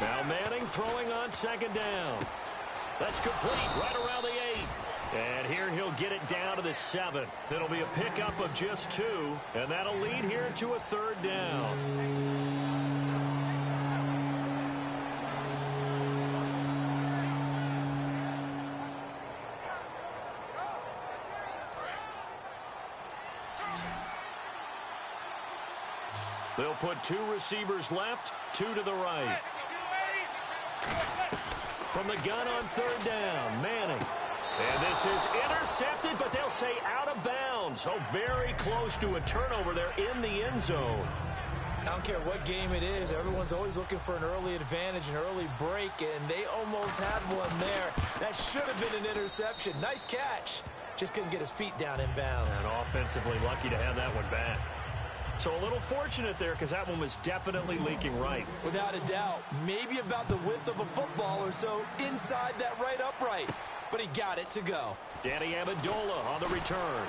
Now Manning throwing on second down. That's complete right around the 8. And here he'll get it down to the 7. It'll be a pickup of just 2, and that'll lead here to a 3rd down. They'll put 2 receivers left, 2 to the right. From the gun on 3rd down, Manning. And this is intercepted, but they'll say out of bounds. So very close to a turnover there in the end zone. I don't care what game it is. Everyone's always looking for an early advantage, an early break, and they almost had one there. That should have been an interception. Nice catch. Just couldn't get his feet down in bounds. And offensively lucky to have that one back. So a little fortunate there because that one was definitely leaking right. Without a doubt. Maybe about the width of a football or so inside that right upright. But he got it to go. Danny Amendola on the return.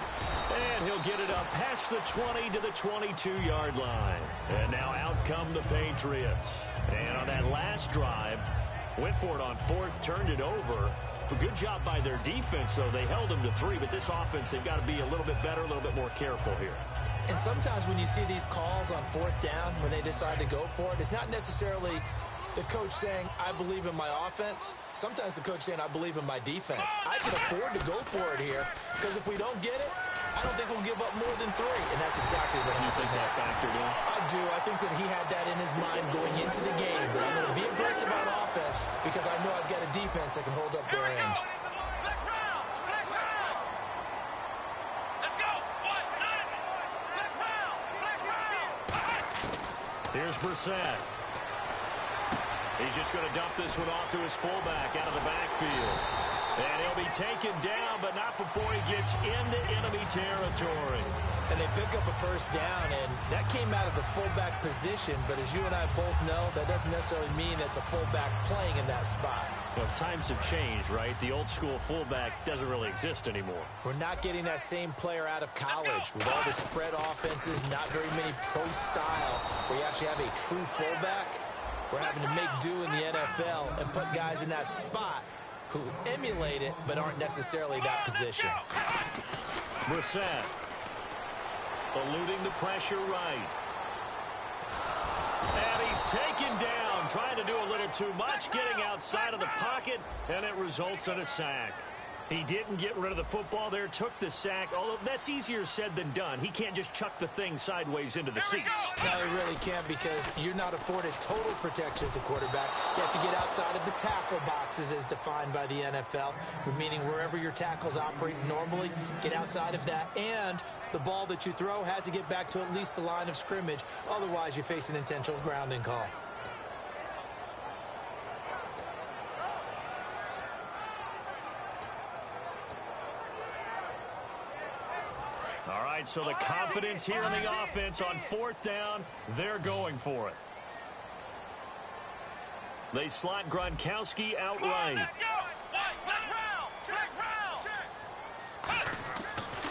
And he'll get it up past the 20 to the 22-yard line. And now out come the Patriots. And on that last drive, went for it on 4th, turned it over. A good job by their defense, though. They held them to 3, but this offense, they've got to be a little bit better, a little bit more careful here. And sometimes when you see these calls on 4th down, when they decide to go for it, it's not necessarily the coach saying, I believe in my offense. Sometimes the coach saying, I believe in my defense. I can afford to go for it here because if we don't get it, I don't think we'll give up more than 3. And that's exactly what you think that factored in? I do. I think that he had that in his mind going into the game, that I'm going to be aggressive on offense because I know I've got a defense that can hold up their end. Here's Brissett. He's just going to dump this one off to his fullback out of the backfield. And he'll be taken down, but not before he gets into enemy territory. And they pick up a 1st down, and that came out of the fullback position. But as you and I both know, that doesn't necessarily mean it's a fullback playing in that spot. Well, times have changed, right? The old school fullback doesn't really exist anymore. We're not getting that same player out of college. With all the spread offenses, not very many pro style, where you actually have a true fullback. We're having to make do in the NFL and put guys in that spot who emulate it but aren't necessarily that position. Brissett eluding the pressure right. And he's taken down, trying to do a little too much, getting outside of the pocket, and it results in a sack. He didn't get rid of the football there, took the sack, although that's easier said than done. He can't just chuck the thing sideways into the seats. No, he really can't because you're not afforded total protection as a quarterback. You have to get outside of the tackle boxes as defined by the NFL, meaning wherever your tackles operate normally, get outside of that, and the ball that you throw has to get back to at least the line of scrimmage. Otherwise, you face an intentional grounding call. All right, so the confidence here in the offense on 4th down, they're going for it. They slot Gronkowski outright.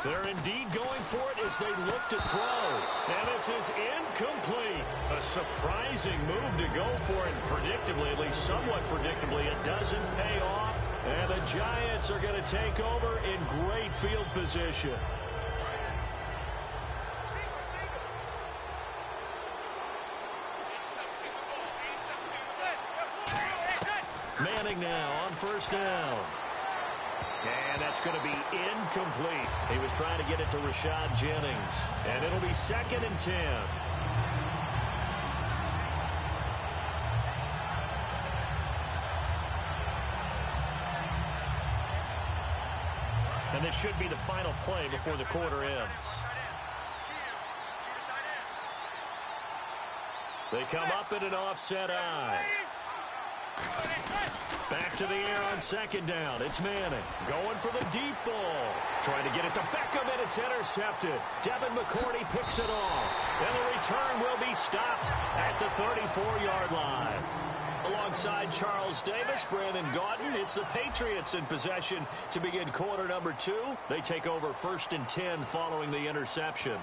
They're indeed going for it as they look to throw. And this is incomplete. A surprising move to go for it. Predictably, at least somewhat predictably, it doesn't pay off. And the Giants are going to take over in great field position. Manning now on 1st down. And that's going to be incomplete. He was trying to get it to Rashad Jennings. And it'll be 2nd and 10. And this should be the final play before the quarter ends. They come up in an offset eye. Back to the air on 2nd down. It's Manning going for the deep ball. Trying to get it to Beckham, and it's intercepted. Devin McCourty picks it off. And the return will be stopped at the 34-yard line. Alongside Charles Davis, Brandon Gaudin, it's the Patriots in possession to begin quarter number 2. They take over 1st and 10 following the interception.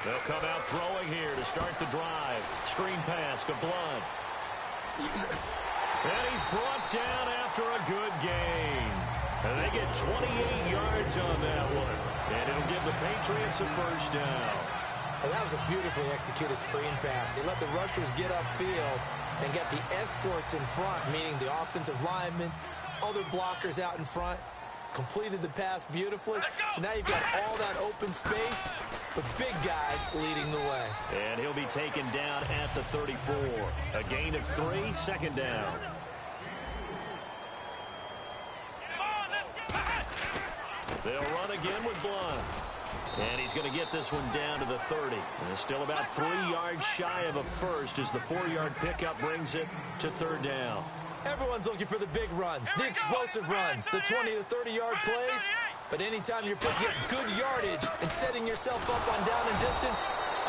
They'll come out throwing here to start the drive. Screen pass to Blunt. And he's brought down after a good gain. And they get 28 yards on that one. And it'll give the Patriots a first down. And that was a beautifully executed screen pass. He let the rushers get upfield and get the escorts in front, meaning the offensive linemen, other blockers out in front. Completed the pass beautifully. So now you've got all that open space, but big guys leading the way. And he'll be taken down at the 34. A gain of 3, second down. They'll run again with Blunt. And he's going to get this one down to the 30. And it's still about 3 yards shy of a first as the 4-yard pickup brings it to third down. Everyone's looking for the big runs, the explosive runs, the 20 to 30-yard plays. But anytime you're picking up good yardage and setting yourself up on down and distance,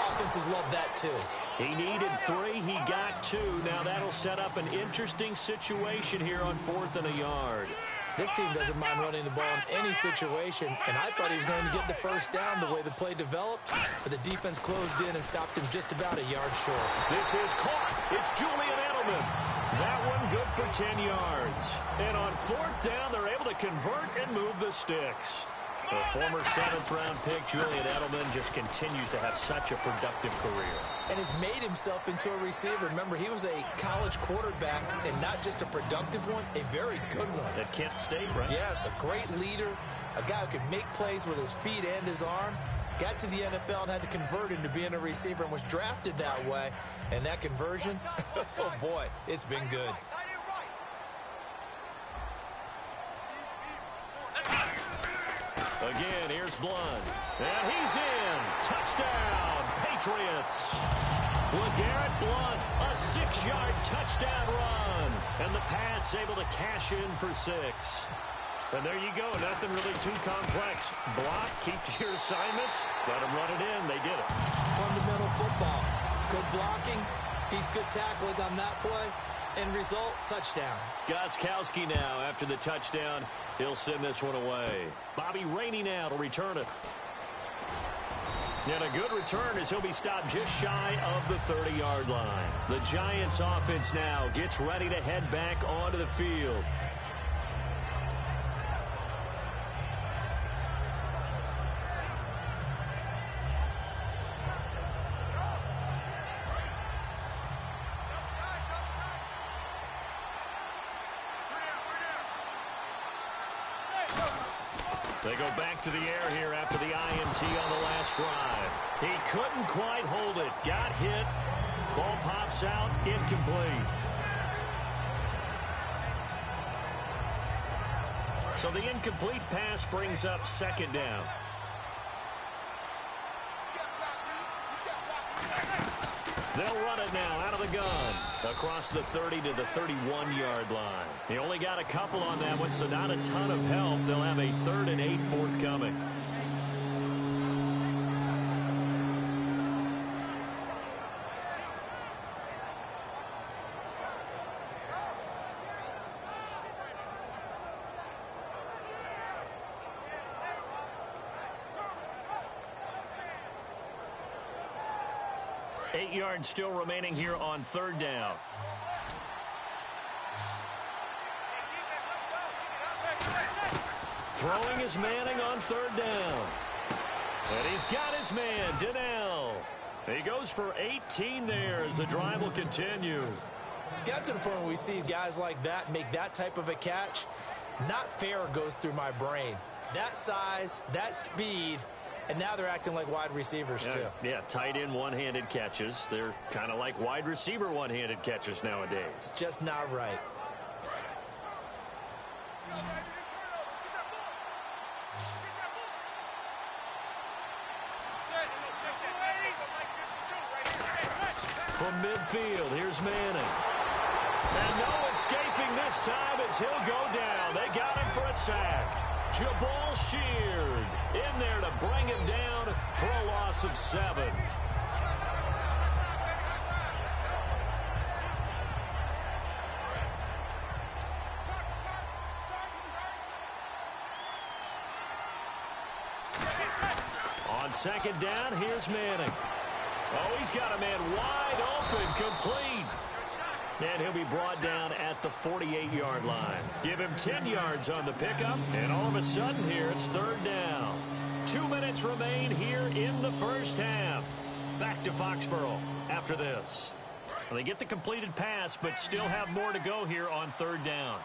offenses love that too. He needed 3. He got 2. Now that'll set up an interesting situation here on 4th and a yard. This team doesn't mind running the ball in any situation, and I thought he was going to get the first down the way the play developed, but the defense closed in and stopped him just about a yard short. This is caught. It's Julian Edelman. That one good for 10 yards. And on 4th down, they're able to convert and move the sticks. The former 7th-round pick, Julian Edelman, just continues to have such a productive career. And has made himself into a receiver. Remember, he was a college quarterback, and not just a productive one, a very good one. At Kent State, right? Yes, a great leader, a guy who could make plays with his feet and his arm. Got to the NFL and had to convert into being a receiver and was drafted that way. And that conversion, oh boy, it's been good. Again, here's Blunt. And he's in. Touchdown, Patriots. LeGarrette Blunt, a 6-yard touchdown run. And the Pats able to cash in for 6. And there you go. Nothing really too complex. Block, keep to your assignments. Let them run it in. They did it. Fundamental football. Good blocking. Beats good tackling on that play. End result, touchdown. Gostkowski now after the touchdown. He'll send this one away. Bobby Rainey now to return it. And a good return as he'll be stopped just shy of the 30-yard line. The Giants offense now gets ready to head back onto the field. They go back to the air here after the INT on the last drive. He couldn't quite hold it. Got hit. Ball pops out. Incomplete. So the incomplete pass brings up second down. They'll run it now out of the gun. Across the 30 to the 31-yard line. He only got a couple on that one, so not a ton of help. They'll have a 3rd and 8 forthcoming. Eight yards still remaining here on 3rd down. Throwing is Manning on 3rd down. And he's got his man, Donnell. He goes for 18 there as the drive will continue. It's got to the point where we see guys like that make that type of a catch. Not fair goes through my brain. That size, that speed, and now they're acting like wide receivers, too. Yeah, tight end one-handed catches. They're kind of like wide receiver one-handed catches nowadays. Just not right. From midfield, here's Manning. And no escaping this time as he'll go down. They got him for a sack. Jabal Sheard in there to bring him down for a loss of 7. On second down, here's Manning. Oh, he's got a man wide open, complete. And he'll be brought down at the 48-yard line. Give him 10 yards on the pickup, and all of a sudden here it's third down. 2 minutes remain here in the first half. Back to Foxborough after this. Well, they get the completed pass, but still have more to go here on third down.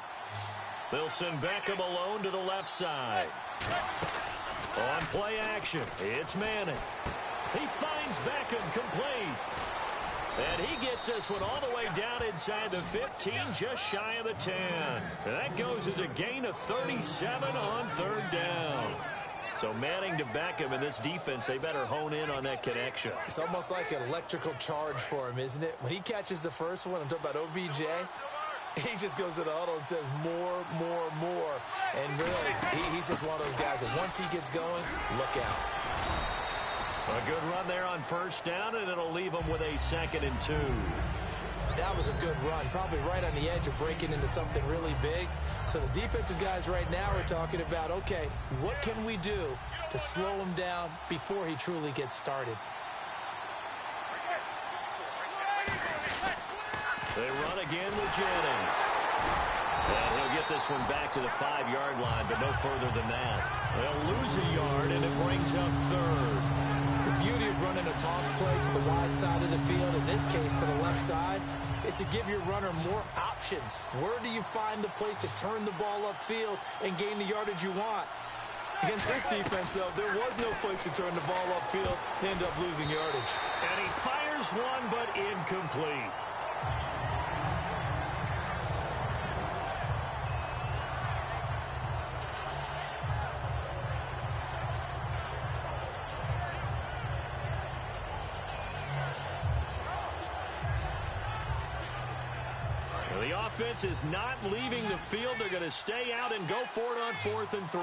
They'll send Beckham alone to the left side. On play action, it's Manning. He finds Beckham complete. And he gets this one all the way down inside the 15, just shy of the 10. And that goes as a gain of 37 on third down. So Manning to Beckham, in this defense, they better hone in on that connection. It's almost like an electrical charge for him, isn't it? When he catches the first one, I'm talking about OBJ, he just goes to the huddle and says more, more, more. And really, he's just one of those guys that once he gets going, look out. A good run there on first down, and it'll leave them with a 2nd and 2. That was a good run, probably right on the edge of breaking into something really big. So the defensive guys right now are talking about, okay, what can we do to slow him down before he truly gets started? They run again with Jennings. And he'll get this one back to the 5-yard line, but no further than that. They'll lose a yard, and it brings up third. The beauty of running a toss play to the wide side of the field, in this case to the left side, is to give your runner more options. Where do you find the place to turn the ball upfield and gain the yardage you want? Against this defense, though, there was no place to turn the ball upfield and end up losing yardage. And he fires one, but incomplete. The offense is not leaving the field. They're going to stay out and go for it on 4th and 3.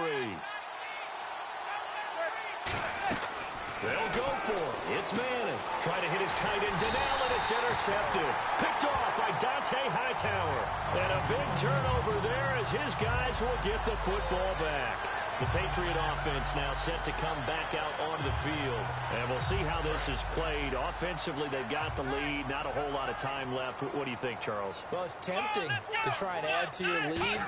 They'll go for it. It's Manning. Trying to hit his tight end Donnell, and it's intercepted. Picked off by Dante Hightower. And a big turnover there as his guys will get the football back. The Patriot offense now set to come back out onto the field. And we'll see how this is played. Offensively, they've got the lead. Not a whole lot of time left. What do you think, Charles? Well, it's tempting to try and add to your lead,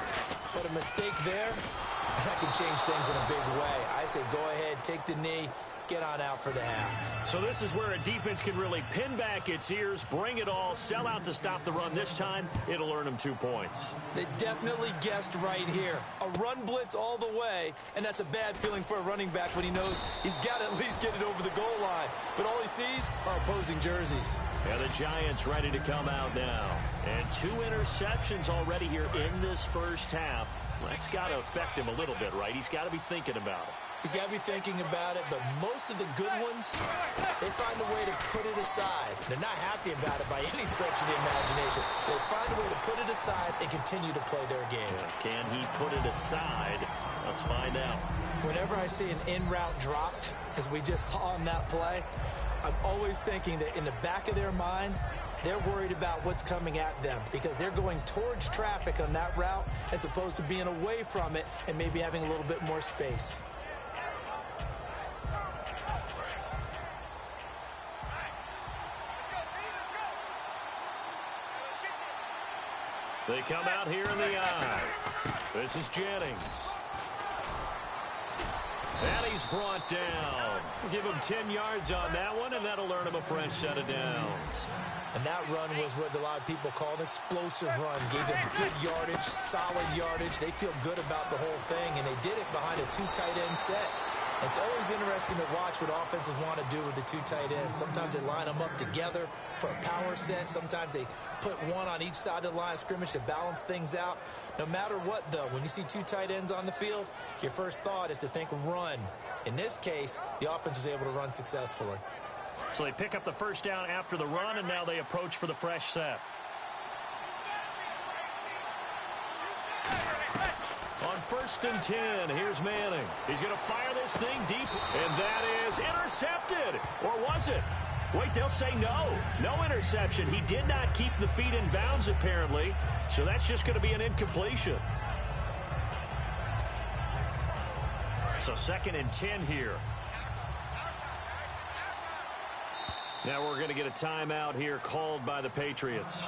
but a mistake there, that can change things in a big way. I say go ahead, take the knee, get on out for the half. So this is where a defense can really pin back its ears, bring it all, sell out to stop the run. This time, it'll earn them 2 points. They definitely guessed right here. A run blitz all the way, and that's a bad feeling for a running back when he knows he's got to at least get it over the goal line. But all he sees are opposing jerseys. And the Giants ready to come out now. And 2 interceptions already here in this first half. That's got to affect him a little bit, right? He's got to be thinking about it. He's got to be thinking about it, but most of the good ones, they find a way to put it aside. They're not happy about it by any stretch of the imagination. They find a way to put it aside and continue to play their game. Yeah, can he put it aside? Let's find out. Whenever I see an in-route dropped, as we just saw in that play, I'm always thinking that in the back of their mind, they're worried about what's coming at them because they're going towards traffic on that route as opposed to being away from it and maybe having a little bit more space. They come out here in the eye. This is Jennings. And he's brought down. Give him 10 yards on that one, and that'll earn him a fresh set of downs. And that run was what a lot of people call an explosive run. Gave them good yardage, solid yardage. They feel good about the whole thing, and they did it behind a 2 tight end set. It's always interesting to watch what offenses want to do with the 2 tight ends. Sometimes they line them up together for a power set. Sometimes they put one on each side of the line of scrimmage to balance things out. No matter what, though, when you see 2 tight ends on the field, your first thought is to think run. In this case, the offense was able to run successfully. So they pick up the first down after the run, and now they approach for the fresh set. On 1st and 10, here's Manning. He's going to fire this thing deep, and that is intercepted. Or was it? Wait, they'll say no. No interception. He did not keep the feet in bounds, apparently, so that's just going to be an incompletion. So 2nd and 10 here. Now we're going to get a timeout here called by the Patriots.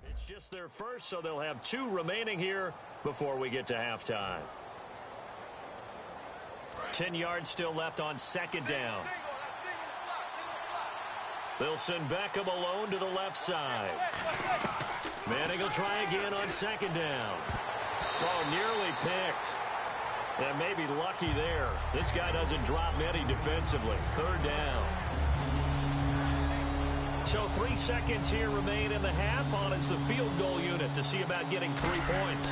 It's just their first, so they'll have 2 remaining here before we get to halftime. 10 yards still left on second down. They'll send Beckham alone to the left side. Manning will try again on second down. Oh, nearly picked. And maybe lucky there. This guy doesn't drop many defensively. Third down. So 3 seconds here remain in the half. On it's the field goal unit to see about getting 3 points.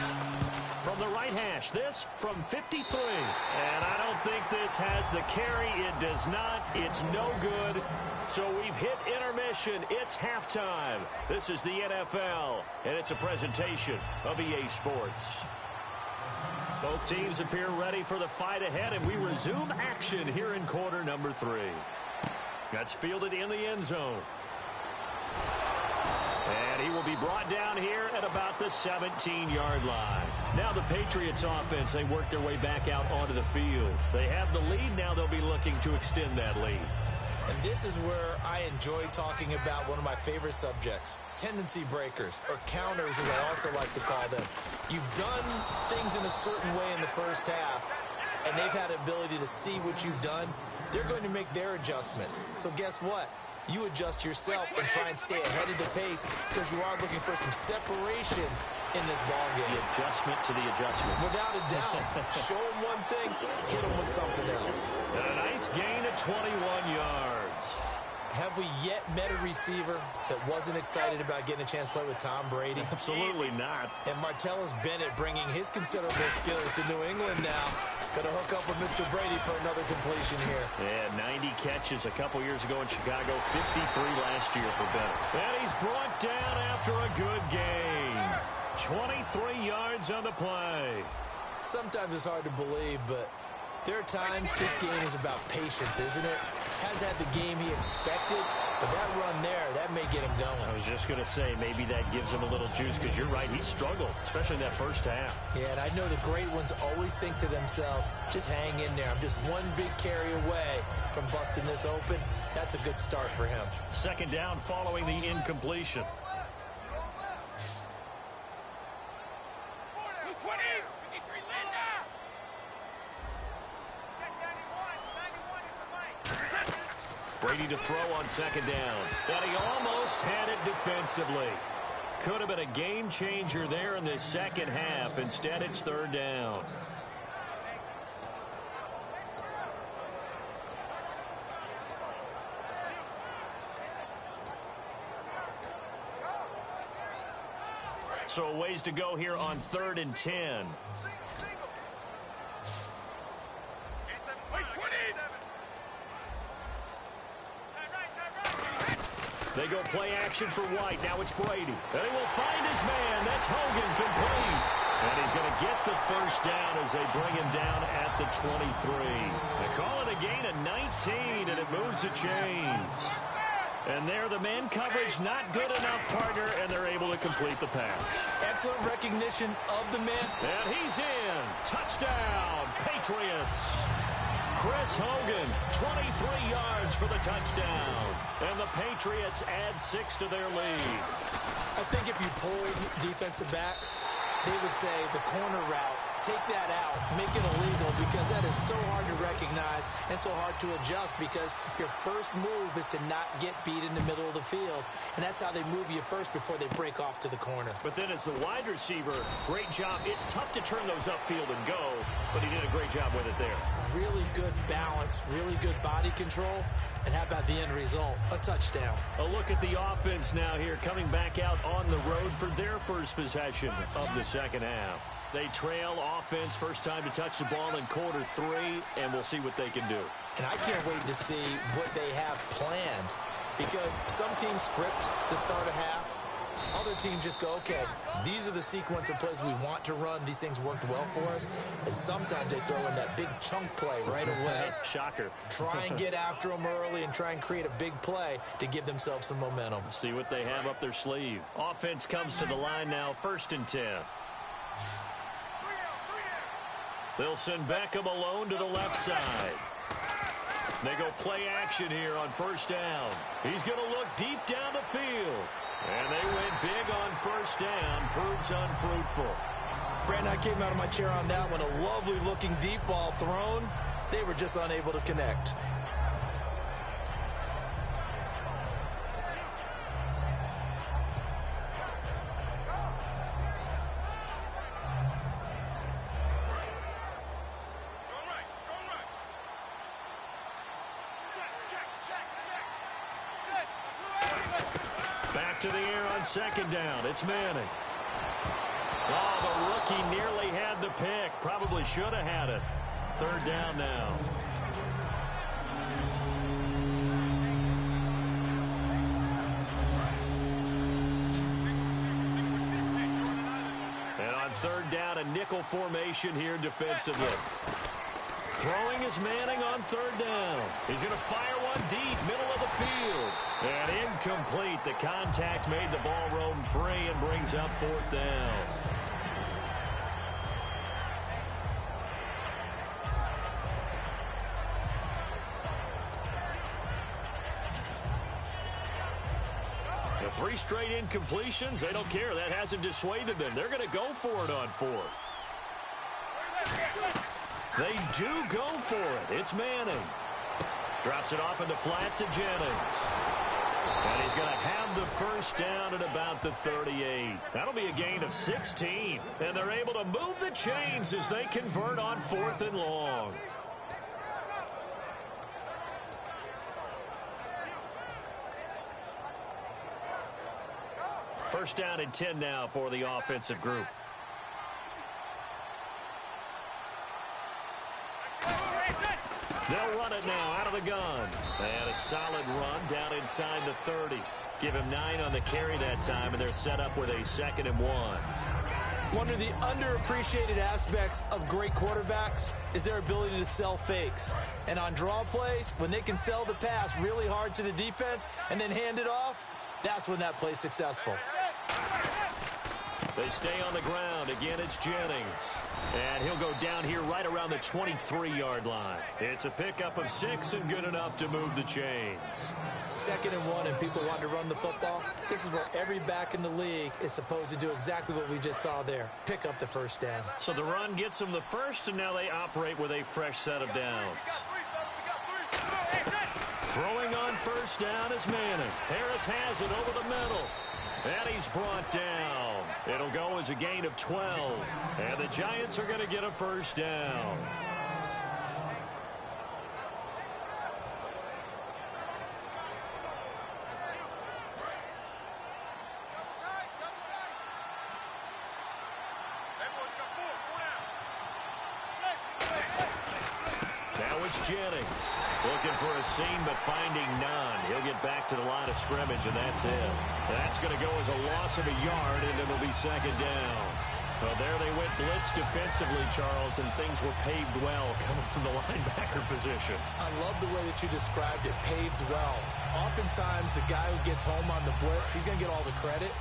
From the right hash, this from 53. And I don't think this has the carry. It does not. It's no good. So we've hit intermission. It's halftime. This is the NFL, and it's a presentation of EA Sports. Both teams appear ready for the fight ahead, and we resume action here in quarter number 3. That's fielded in the end zone. And he will be brought down here at about the 17-yard line. Now the Patriots offense, they work their way back out onto the field. They have the lead. Now they'll be looking to extend that lead. And this is where I enjoy talking about one of my favorite subjects, tendency breakers, or counters as I also like to call them. You've done things in a certain way in the first half, and they've had the ability to see what you've done. They're going to make their adjustments. So guess what? You adjust yourself and try and stay ahead of the pace because you are looking for some separation in this ball game. The adjustment to the adjustment. Without a doubt. Show them one thing, hit them with something else. And a nice gain of 21 yards. Have we yet met a receiver that wasn't excited about getting a chance to play with Tom Brady? Absolutely not. And Martellus Bennett bringing his considerable skills to New England now. Going to hook up with Mr. Brady for another completion here. Yeah, 90 catches a couple years ago in Chicago, 53 last year for Bennett. And he's brought down after a good gain. 23 yards on the play. Sometimes it's hard to believe, but there are times this game is about patience, isn't it? Has had the game he expected, but that run there, that may get him going. I was just going to say, maybe that gives him a little juice, because you're right, he struggled, especially in that first half. Yeah, and I know the great ones always think to themselves, just hang in there. I'm just one big carry away from busting this open. That's a good start for him. Second down following the incompletion. Brady to throw on second down. And he almost had it defensively. Could have been a game changer there in the second half. Instead, it's third down. So a ways to go here on 3rd and 10. They go play action for White. Now it's Brady. And he will find his man. That's Hogan complete. And he's going to get the first down as they bring him down at the 23. They call it a gain of 19, and it moves the chains. And there, the man coverage not good enough, partner, and they're able to complete the pass. Excellent recognition of the man. And he's in. Touchdown, Patriots. Chris Hogan, 23 yards for the touchdown. And the Patriots add 6 to their lead. I think if you polled defensive backs, they would say the corner route, take that out, make it illegal, because that is so hard to recognize and so hard to adjust, because your first move is to not get beat in the middle of the field, and that's how they move you first before they break off to the corner. But then as the wide receiver, great job. It's tough to turn those upfield and go, but he did a great job with it there. Really good balance, really good body control, and how about the end result? A touchdown. A look at the offense now here, coming back out on the road for their first possession of the second half. They trail offense, first time to touch the ball in quarter 3, and we'll see what they can do. And I can't wait to see what they have planned, because some teams script to start a half. Other teams just go, okay, these are the sequence of plays we want to run. These things worked well for us. And sometimes they throw in that big chunk play right away. Shocker. Try and get after them early and try and create a big play to give themselves some momentum. See what they have up their sleeve. Offense comes to the line now, 1st and 10. They'll send Beckham alone to the left side. They go play action here on 1st down. He's going to look deep down the field. And they went big on 1st down. Proves unfruitful. Brandon, I came out of my chair on that one. A lovely-looking deep ball thrown. They were just unable to connect. Back to the air on 2nd down. It's Manning. Oh, the rookie nearly had the pick. Probably should have had it. 3rd down now. And on 3rd down, a nickel formation here defensively. Throwing is Manning on 3rd down. He's going to fire one deep, middle of the field. And incomplete. The contact made the ball roam free and brings up 4th down. The 3 straight incompletions, they don't care. That hasn't dissuaded them. They're going to go for it on 4th. They do go for it. It's Manning. Drops it off in the flat to Jennings. And he's going to have the 1st down at about the 38. That'll be a gain of 16. And they're able to move the chains as they convert on 4th and long. First down and 10 now for the offensive group. They'll run it now out of the gun. And a solid run down inside the 30. Give him 9 on the carry that time, and they're set up with a 2nd and 1. One of the underappreciated aspects of great quarterbacks is their ability to sell fakes. And on draw plays, when they can sell the pass really hard to the defense and then hand it off, that's when that play's successful. They stay on the ground. Again, it's Jennings. And he'll go down here right around the 23-yard line. It's a pickup of 6 and good enough to move the chains. 2nd and 1 and people want to run the football. This is where every back in the league is supposed to do exactly what we just saw there. Pick up the 1st down. So the run gets them the 1st, and now they operate with a fresh set of downs. Throwing on 1st down is Manning. Harris has it over the middle. And he's brought down. It'll go as a gain of 12. And the Giants are going to get a 1st down. Now it's Jennings. Looking for a seam, but finding none. He'll get back to the line of scrimmage, and that's it. That's going to go as a loss of a yard, and it'll be 2nd down. Well, there they went blitz defensively, Charles, and things were paved well coming from the linebacker position. I love the way that you described it, paved well. Oftentimes, the guy who gets home on the blitz, he's going to get all the credit.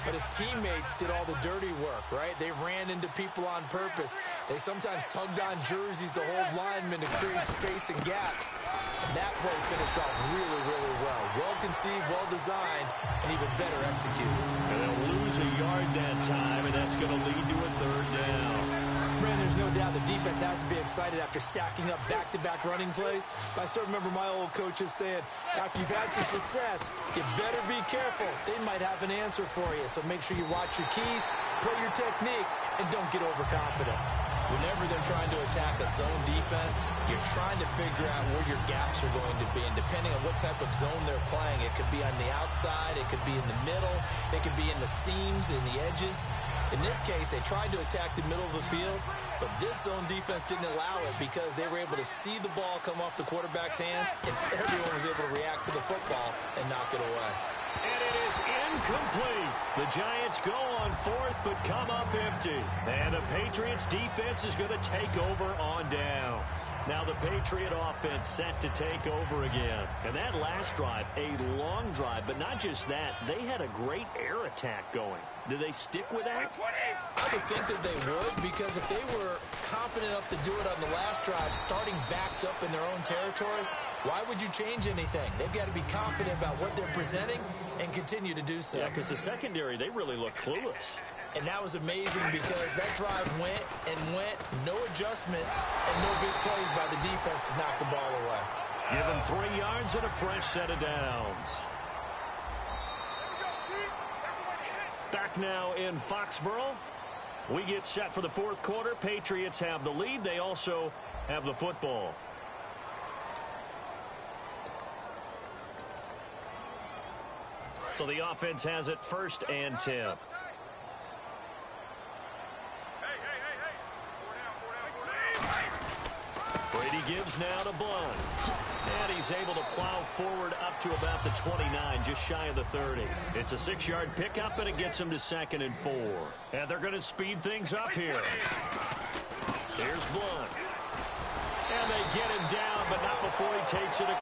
But his teammates did all the dirty work, right? They ran into people on purpose. They sometimes tugged on jerseys to hold linemen to create space and gaps. And that play finished off really, really well. Well-conceived, well-designed, and even better executed. And they'll lose a yard that time, and that's going to lead to a third down. Brandon, there's no doubt the defense has to be excited after stacking up back-to-back running plays. But I still remember my old coaches saying, after you've had some success, you better be careful. They might have an answer for you. So make sure you watch your keys, play your techniques, and don't get overconfident. Whenever they're trying to attack a zone defense, you're trying to figure out where your gaps are going to be. And depending on what type of zone they're playing, it could be on the outside, it could be in the middle, it could be in the seams, in the edges. In this case, they tried to attack the middle of the field, but this zone defense didn't allow it because they were able to see the ball come off the quarterback's hands, and everyone was able to react to the football and knock it away. And it is incomplete. The Giants go on fourth, but come up empty. And the Patriots defense is going to take over on down. Now the Patriot offense set to take over again. And that last drive, a long drive, but not just that. They had a great air attack going. Do they stick with that? I would think that they would, because if they were confident enough to do it on the last drive, starting backed up in their own territory, why would you change anything? They've got to be confident about what they're presenting and continue to do so. Yeah, because the secondary, they really look clueless. And that was amazing because that drive went and went, no adjustments, and no big plays by the defense to knock the ball away. Give them 3 yards and a fresh set of downs. Back now in Foxborough. We get set for the fourth quarter. Patriots have the lead. They also have the football. So the offense has it 1st and 10. Brady gives now to Blunt. And he's able to plow forward up to about the 29, just shy of the 30. It's a 6-yard pickup, and it gets him to 2nd and 4. And they're going to speed things up here. Here's Blunt. And they get him down, but not before he takes it